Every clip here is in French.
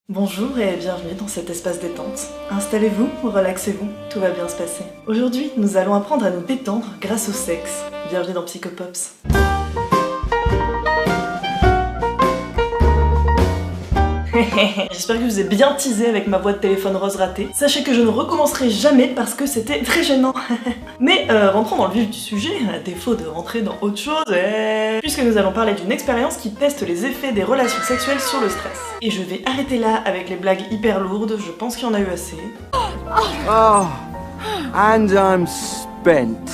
Bonjour et bienvenue dans cet espace détente. Installez-vous, relaxez-vous, tout va bien se passer. Aujourd'hui, nous allons apprendre à nous détendre grâce au sexe. Bienvenue dans Psychopops. J'espère que je vous ai bien teasé avec ma voix de téléphone rose ratée. Sachez que je ne recommencerai jamais parce que c'était très gênant. Mais rentrons dans le vif du sujet, à défaut de rentrer dans autre chose, puisque nous allons parler d'une expérience qui teste les effets des relations sexuelles sur le stress. Et je vais arrêter là avec les blagues hyper lourdes, je pense qu'il y en a eu assez. Oh, and I'm spent.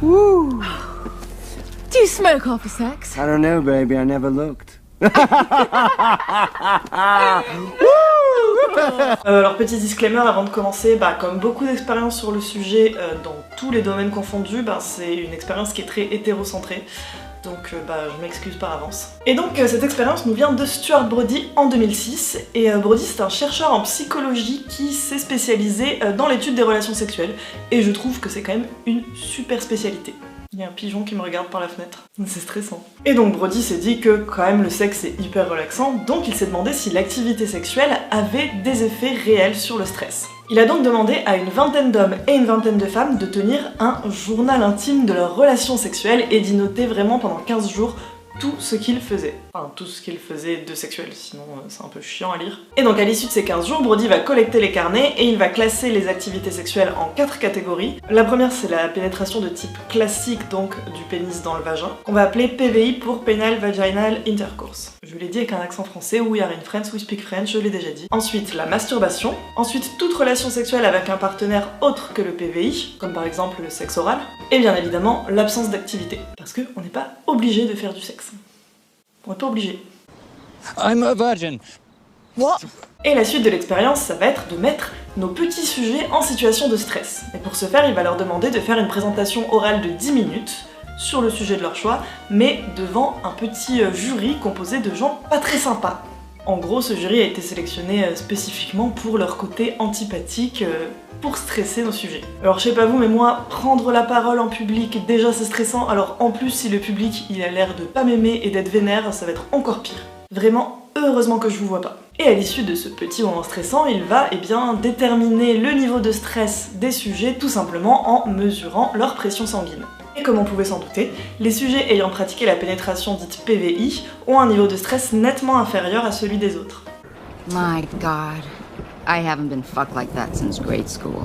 Woo. Do you smoke after sex? I don't know, baby, I never looked. Alors petit disclaimer avant de commencer, comme beaucoup d'expériences sur le sujet dans tous les domaines confondus, c'est une expérience qui est très hétérocentrée. Donc je m'excuse par avance. Et donc cette expérience nous vient de Stuart Brody en 2006, et Brody c'est un chercheur en psychologie qui s'est spécialisé dans l'étude des relations sexuelles, et je trouve que c'est quand même une super spécialité. Il y a un pigeon qui me regarde par la fenêtre. C'est stressant. Et donc Brody s'est dit que quand même le sexe est hyper relaxant, donc il s'est demandé si l'activité sexuelle avait des effets réels sur le stress. Il a donc demandé à une vingtaine d'hommes et une vingtaine de femmes de tenir un journal intime de leurs relations sexuelles et d'y noter vraiment pendant 15 jours tout ce qu'ils faisaient. Enfin, tout ce qu'ils faisaient de sexuel, sinon c'est un peu chiant à lire. Et donc à l'issue de ces 15 jours, Brody va collecter les carnets et il va classer les activités sexuelles en 4 catégories. La première, c'est la pénétration de type classique, donc du pénis dans le vagin, qu'on va appeler PVI pour Penile Vaginal Intercourse. Je l'ai dit avec un accent français, we are in France, we speak French, je l'ai déjà dit. Ensuite, la masturbation. Ensuite, toute relation sexuelle avec un partenaire autre que le PVI, comme par exemple le sexe oral. Et bien évidemment, l'absence d'activité. Parce qu'on n'est pas obligé de faire du sexe. On n'est pas obligé. I'm a virgin. What? Et la suite de l'expérience, ça va être de mettre nos petits sujets en situation de stress. Et pour ce faire, il va leur demander de faire une présentation orale de 10 minutes sur le sujet de leur choix, mais devant un petit jury composé de gens pas très sympas. En gros, ce jury a été sélectionné spécifiquement pour leur côté antipathique, pour stresser nos sujets. Alors je sais pas vous, mais moi, prendre la parole en public, déjà c'est stressant, alors en plus si le public il a l'air de pas m'aimer et d'être vénère, ça va être encore pire. Vraiment, heureusement que je vous vois pas. Et à l'issue de ce petit moment stressant, il va déterminer le niveau de stress des sujets tout simplement en mesurant leur pression sanguine. Et comme on pouvait s'en douter, les sujets ayant pratiqué la pénétration dite PVI ont un niveau de stress nettement inférieur à celui des autres. My God, I haven't been fucked like that since grade school.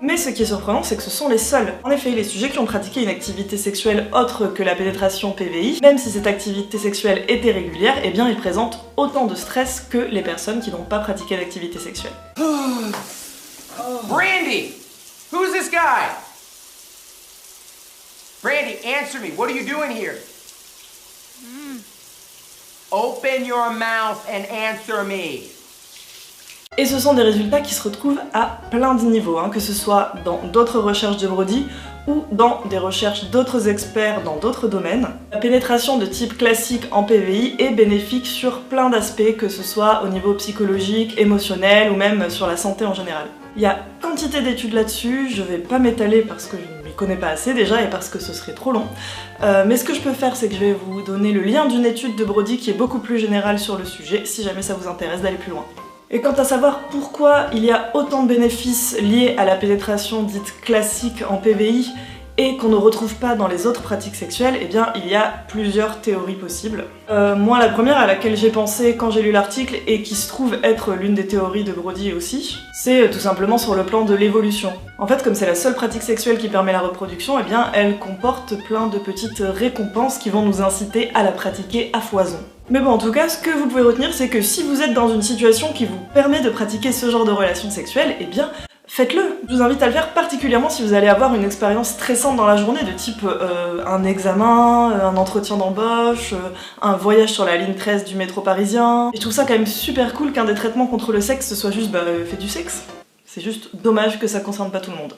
Mais ce qui est surprenant, c'est que ce sont les seuls. En effet, les sujets qui ont pratiqué une activité sexuelle autre que la pénétration PVI, même si cette activité sexuelle était régulière, ils présentent autant de stress que les personnes qui n'ont pas pratiqué d'activité sexuelle. Brandy! Who's this guy? Brandy, answer me. What are you doing here? Open your mouth and answer me. Et ce sont des résultats qui se retrouvent à plein de niveaux, que ce soit dans d'autres recherches de Brody ou dans des recherches d'autres experts dans d'autres domaines. La pénétration de type classique en PVI est bénéfique sur plein d'aspects, que ce soit au niveau psychologique, émotionnel ou même sur la santé en général. Il y a quantité d'études là-dessus, je vais pas m'étaler parce que je ne m'y connais pas assez déjà et parce que ce serait trop long. Mais ce que je peux faire, c'est que je vais vous donner le lien d'une étude de Brody qui est beaucoup plus générale sur le sujet, si jamais ça vous intéresse d'aller plus loin. Et quant à savoir pourquoi il y a autant de bénéfices liés à la pénétration dite classique en PVI et qu'on ne retrouve pas dans les autres pratiques sexuelles, il y a plusieurs théories possibles. Moi, la première à laquelle j'ai pensé quand j'ai lu l'article, et qui se trouve être l'une des théories de Brody aussi, c'est tout simplement sur le plan de l'évolution. En fait, comme c'est la seule pratique sexuelle qui permet la reproduction, elle comporte plein de petites récompenses qui vont nous inciter à la pratiquer à foison. Mais bon, en tout cas, ce que vous pouvez retenir, c'est que si vous êtes dans une situation qui vous permet de pratiquer ce genre de relations sexuelles, faites-le. Je vous invite à le faire particulièrement si vous allez avoir une expérience stressante dans la journée, de type un examen, un entretien d'embauche, un voyage sur la ligne 13 du métro parisien. Et je trouve ça quand même super cool qu'un des traitements contre le sexe ce soit juste fait du sexe. C'est juste dommage que ça concerne pas tout le monde.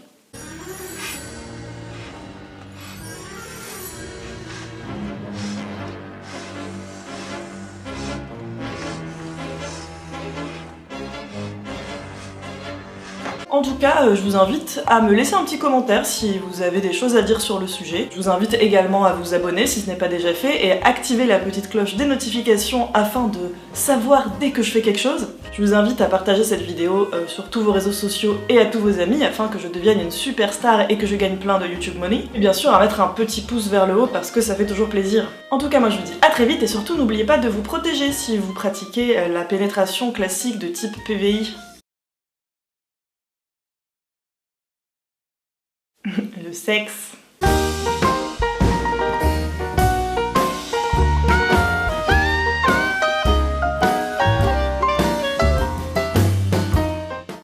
En tout cas, je vous invite à me laisser un petit commentaire si vous avez des choses à dire sur le sujet. Je vous invite également à vous abonner si ce n'est pas déjà fait et à activer la petite cloche des notifications afin de savoir dès que je fais quelque chose. Je vous invite à partager cette vidéo sur tous vos réseaux sociaux et à tous vos amis afin que je devienne une superstar et que je gagne plein de YouTube money. Et bien sûr à mettre un petit pouce vers le haut parce que ça fait toujours plaisir. En tout cas moi je vous dis à très vite et surtout n'oubliez pas de vous protéger si vous pratiquez la pénétration classique de type PVI. Le sexe.